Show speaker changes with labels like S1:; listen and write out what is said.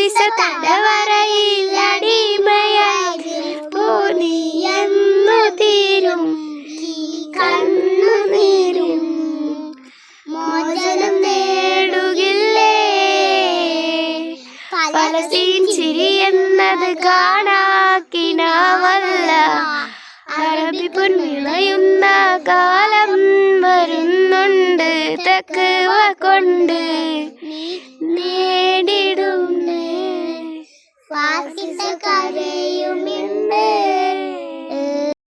S1: ഫാസിസ തടവറയിൽ അടിമയായി നീയെന്നു തീരും കണ്ണുനീരും മോചനം നേടുകില്ലേ. ഫലസ്തീൻ ചിരി എന്നത് കാണാക്കിനാവല്ല, അറബി പൊൻവിളയുന്ന കാലം വരുന്നുണ്ട്. തഖ്വ കൊണ്ട് നേടിടുന്നേ ഫാസിസ കരയുമിൻ